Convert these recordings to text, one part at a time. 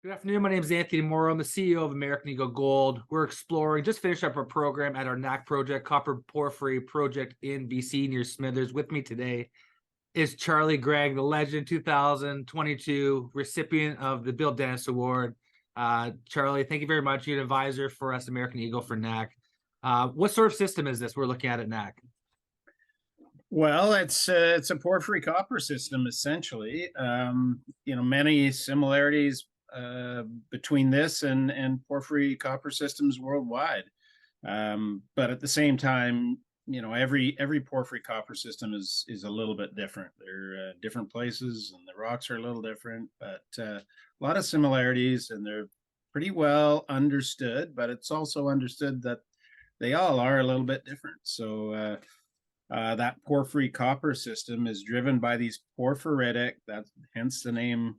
Good afternoon. My name is Anthony Morrow. I'm the CEO of American Eagle Gold. We're exploring, just finished up our program at our NAC project, Copper Porphyry project in BC near Smithers. With me today is Charlie Greig, the legend 2022 recipient of the Bill Dennis Award. Charlie, thank you very much. You're an advisor for us, American Eagle for NAC. What sort of system is this we're looking at NAC? Well, it's a porphyry copper system essentially. Many similarities between this and porphyry copper systems worldwide. But at the same time, every porphyry copper system is a little bit different. They're different places, and the rocks are a little different, but a lot of similarities, and they're pretty well understood. But it's also understood that they all are a little bit different. So. That porphyry copper system is driven by these porphyritic, that's hence the name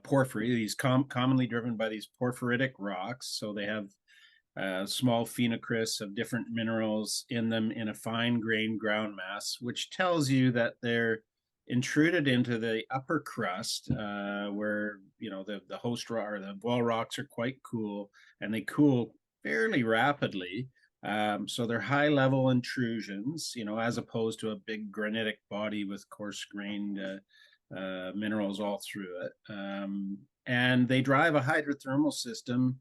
porphyry, these commonly driven by these porphyritic rocks. So they have small phenocrysts of different minerals in them in a fine grained ground mass, which tells you that they're intruded into the upper crust where, the host rock or the wall rocks are quite cool, and they cool fairly rapidly. So they're high level intrusions, as opposed to a big granitic body with coarse grained minerals all through it. And they drive a hydrothermal system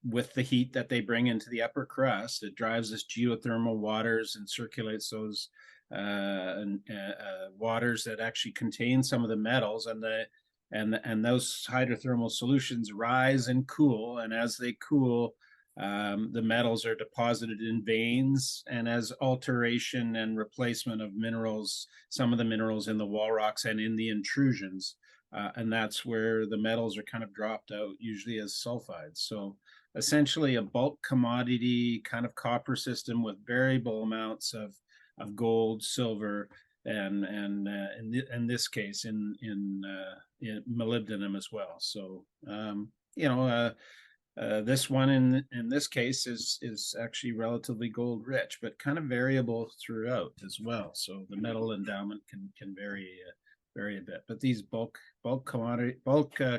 with the heat that they bring into the upper crust. It drives this geothermal waters and circulates those waters that actually contain some of the metals, and those hydrothermal solutions rise and cool. And as they cool, the metals are deposited in veins, and as alteration and replacement of minerals, some of the minerals in the wall rocks and in the intrusions, and that's where the metals are kind of dropped out, usually as sulfides. So essentially a bulk commodity kind of copper system with variable amounts of gold, silver, and in this case in molybdenum as well. So this one in this case is actually relatively gold rich, but kind of variable throughout as well. So the metal endowment can vary a bit. But these bulk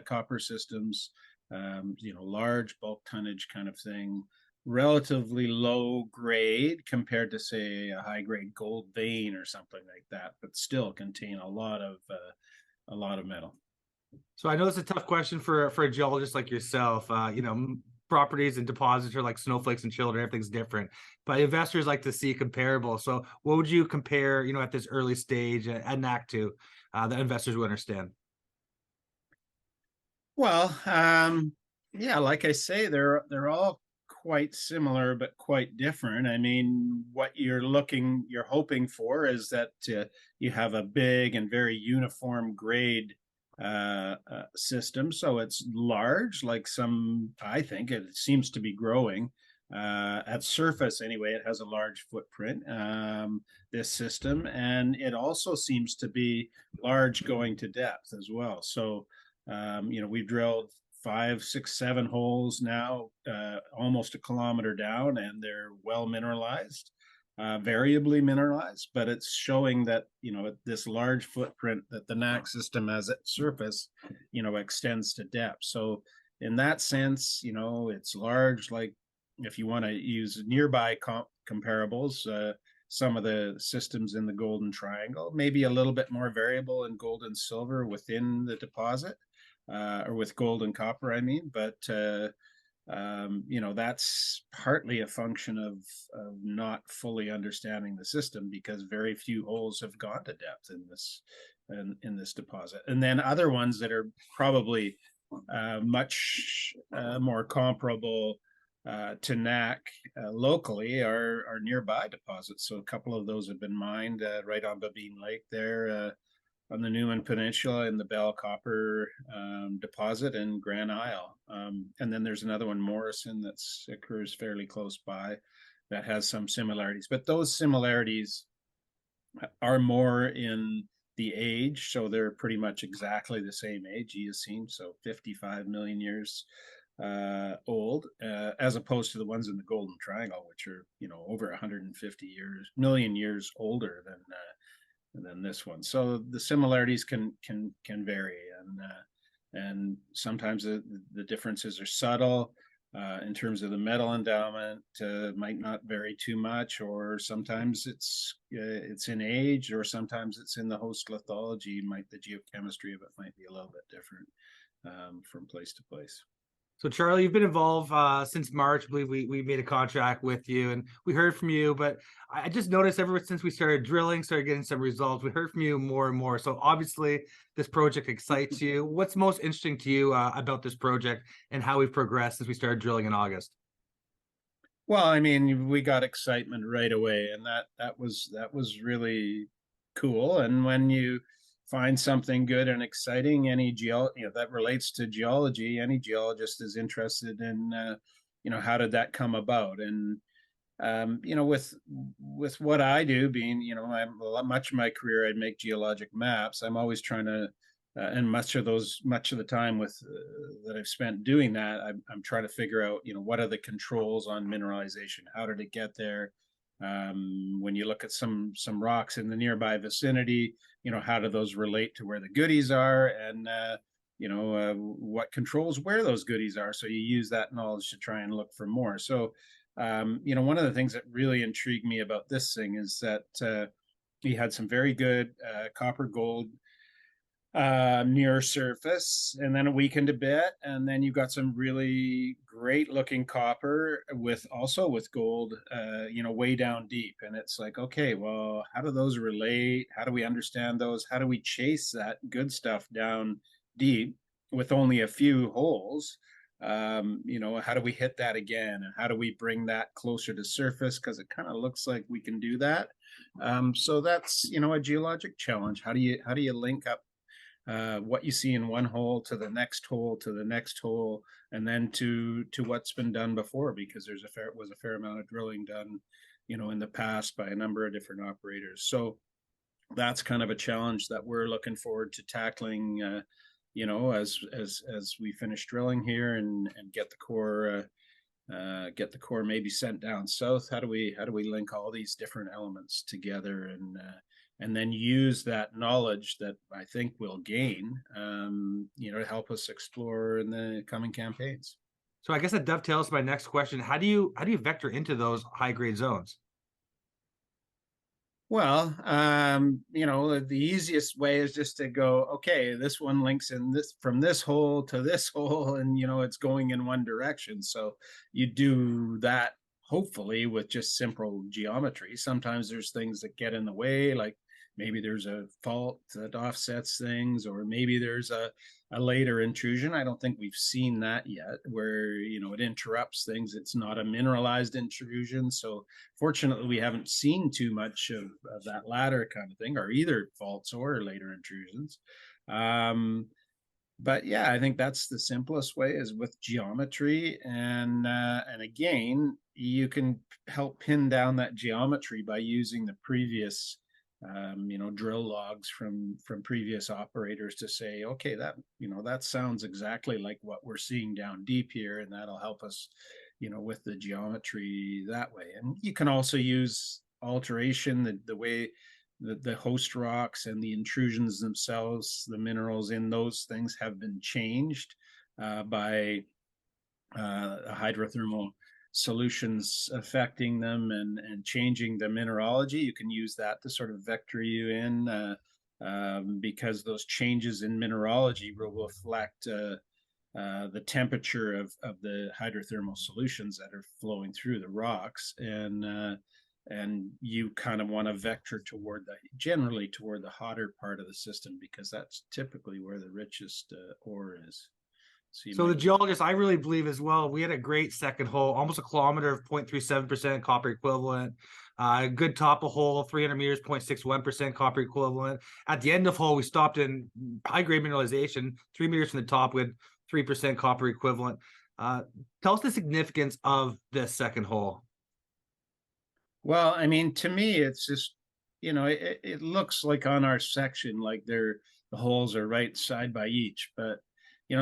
copper systems, large bulk tonnage kind of thing, relatively low grade compared to, say, a high grade gold vein or something like that, but still contain a lot of metal. So I know it's a tough question for a geologist like yourself. Properties and deposits are like snowflakes and children; everything's different. But investors like to see comparable. So what would you compare, at this early stage at NAC to that investors would understand? Well, yeah, like I say, they're all quite similar but quite different. I mean, what you're hoping for is that you have a big and very uniform grade system. So it's large, like I think it seems to be growing. At surface, anyway, it has a large footprint, this system, and it also seems to be large going to depth as well. So, we've drilled 5, 6, 7 holes now, almost a kilometer down, and they're well mineralized. Variably mineralized, but it's showing that this large footprint that the NAC system has at surface, extends to depth. So in that sense, it's large. Like if you want to use nearby comparables, some of the systems in the Golden Triangle, maybe a little bit more variable in gold and silver within the deposit, or with gold and copper, I mean, but that's partly a function of not fully understanding the system, because very few holes have gone to depth in this deposit. And then other ones that are probably much more comparable to NAC locally are nearby deposits. So a couple of those have been mined right on Babine Lake there, on the Newman Peninsula, in the Bell Copper deposit in Grand Isle. And then there's another one, Morrison, that occurs fairly close by, that has some similarities. But those similarities are more in the age, so they're pretty much exactly the same age, Eocene, so 55 million years old, as opposed to the ones in the Golden Triangle, which are over 150 million years older than this one. So the similarities can vary, and sometimes the differences are subtle. In terms of the metal endowment, might not vary too much, or sometimes it's in age, or sometimes it's in the host lithology. Might the geochemistry of it might be a little bit different from place to place. So Charlie, you've been involved since March. I believe we made a contract with you, and we heard from you. But I just noticed ever since we started drilling, started getting some results, we heard from you more and more. So obviously, this project excites you. What's most interesting to you about this project and how we've progressed since we started drilling in August? Well, I mean, we got excitement right away, and that was really cool. And when you find something good and exciting, that relates to geology, any geologist is interested in, how did that come about? And with what I do, being, much of my career, I'd make geologic maps. I'm always trying to, and much of the time that I've spent doing that, I'm trying to figure out, what are the controls on mineralization? How did it get there? When you look at some rocks in the nearby vicinity, how do those relate to where the goodies are? And what controls where those goodies are? So you use that knowledge to try and look for more. So one of the things that really intrigued me about this thing is that he had some very good copper gold near surface, and then it weakened a bit, and then you got some really great looking copper with gold, way down deep. And it's like, okay, well, how do those relate? How do we understand those? How do we chase that good stuff down deep with only a few holes? How do we hit that again, and how do we bring that closer to surface? Because it kind of looks like we can do that. So that's a geologic challenge. How do you link up what you see in one hole to the next hole to the next hole, and then to what's been done before? Because was a fair amount of drilling done, in the past by a number of different operators. So that's kind of a challenge that we're looking forward to tackling. As we finish drilling here and get the core maybe sent down south. How do we link all these different elements together, and then use that knowledge that I think we'll gain, to help us explore in the coming campaigns. So I guess that dovetails to my next question. How do you vector into those high grade zones? Well, the easiest way is just to go, okay, this one links in this from this hole to this hole, and it's going in one direction. So you do that hopefully with just simple geometry. Sometimes there's things that get in the way, like maybe there's a fault that offsets things, or maybe there's a later intrusion. I don't think we've seen that yet, where it interrupts things. It's not a mineralized intrusion, so fortunately we haven't seen too much of that latter kind of thing, or either faults or later intrusions. But yeah, I think that's the simplest way, is with geometry. And again, you can help pin down that geometry by using the previous drill logs from previous operators to say, okay, that sounds exactly like what we're seeing down deep here, and that'll help us with the geometry that way. And you can also use alteration, the way the host rocks and the intrusions themselves, the minerals in those things have been changed by hydrothermal solutions affecting them, and changing the mineralogy. You can use that to sort of vector you in, because those changes in mineralogy will reflect the temperature of the hydrothermal solutions that are flowing through the rocks. And you kind of want to vector generally toward the hotter part of the system, because that's typically where the richest ore is. So the geologist, I really believe as well, we had a great second hole, almost a kilometer of 0.37% copper equivalent. Good top of hole, 300 meters, 0.61% copper equivalent. At the end of hole, we stopped in high grade mineralization, 3 meters from the top with 3% copper equivalent. Tell us the significance of this second hole. Well, I mean, to me, it's just, it looks like on our section, like the holes are right side by each, but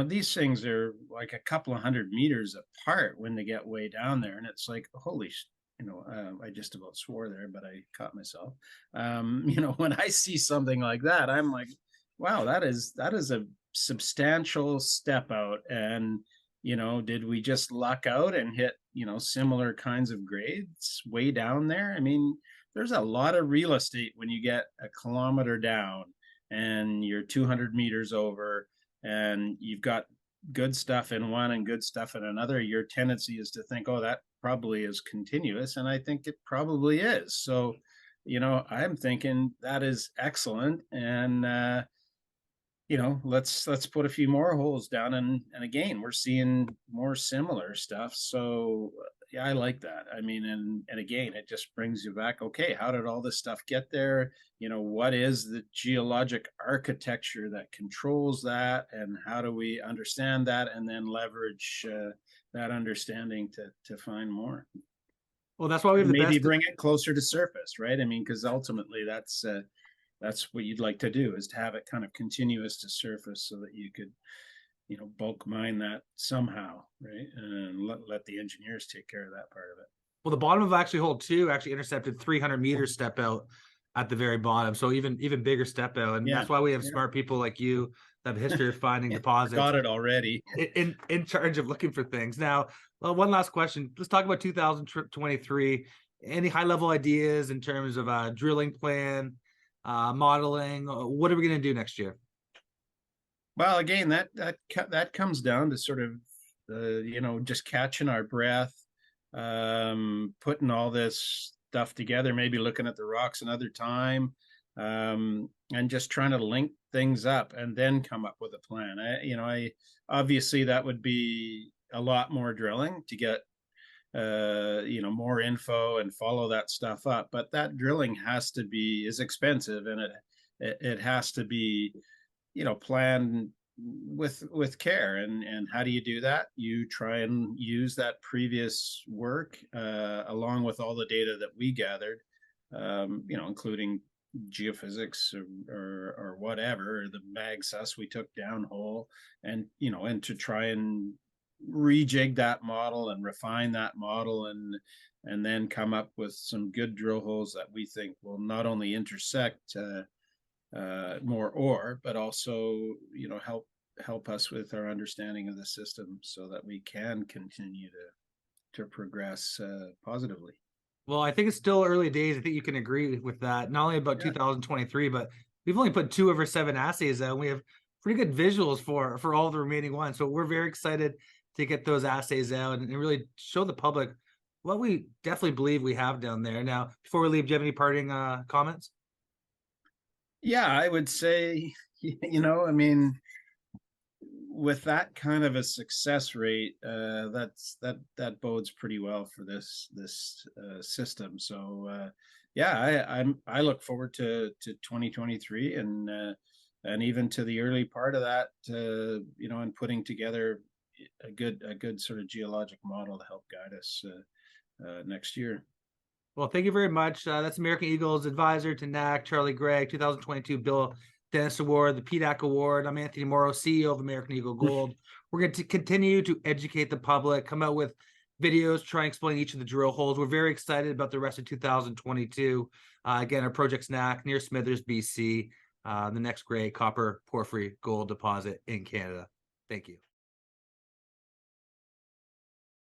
these things are like a couple of 100 meters apart when they get way down there. And it's like, holy, I just about swore there, but I caught myself. When I see something like that, I'm like, wow, that is a substantial step out. And, did we just luck out and hit, similar kinds of grades way down there? I mean, there's a lot of real estate when you get a kilometer down and you're 200 meters over and you've got good stuff in one and good stuff in another. Your tendency is to think, oh, that probably is continuous. And I think it probably is. So, I'm thinking that is excellent. And, let's put a few more holes down, and again, we're seeing more similar stuff. So yeah, I like that. I mean, and again, it just brings you back. Okay, how did all this stuff get there? What is the geologic architecture that controls that, and how do we understand that, and then leverage that understanding to find more. Well, that's why we have And the maybe best. bring it closer to surface, right? I mean, because ultimately that's what you'd like to do, is to have it kind of continuous to surface so that you could, bulk mine that somehow, right? And let the engineers take care of that part of it. Well, the bottom of actually hole 2 actually intercepted 300 meters step out at the very bottom. So even bigger step out. And that's why we have smart people like you that have a history of finding deposits. Got it already. in charge of looking for things. Now, one last question. Let's talk about 2023. Any high level ideas in terms of a drilling plan, modeling? What are we going to do next year? Well, again, that comes down to sort of just catching our breath, putting all this stuff together, maybe looking at the rocks another time, and just trying to link things up and then come up with a plan. I obviously that would be a lot more drilling to get more info and follow that stuff up. But that drilling is expensive, and it has to be, planned with care. And how do you do that? You try and use that previous work along with all the data that we gathered, including geophysics or whatever, or the mag sus we took downhole, and to try and rejig that model and refine that model, and then come up with some good drill holes that we think will not only intersect more ore, but also help us with our understanding of the system, so that we can continue to progress positively. Well, I think it's still early days. I think you can agree with that. Not only about 2023, but we've only put 2 over 7 assays out, and we have pretty good visuals for all the remaining ones. So we're very excited to get those assays out and really show the public what we definitely believe we have down there. Now, before we leave, do you have any parting comments? Yeah, I would say, I mean, with that kind of a success rate, that bodes pretty well for this system. So I look forward to 2023, and even to the early part of that, and putting together a good sort of geologic model to help guide us next year. Well, thank you very much. That's American Eagle's advisor to NAC, Charlie Greig, 2022 Bill Dennis Award, the PDAC Award. I'm Anthony Morrow, CEO of American Eagle Gold. We're going to continue to educate the public, come out with videos, try and explain each of the drill holes. We're very excited about the rest of 2022. Again, our project's NAC near Smithers, BC, the next great copper porphyry gold deposit in Canada. Thank you.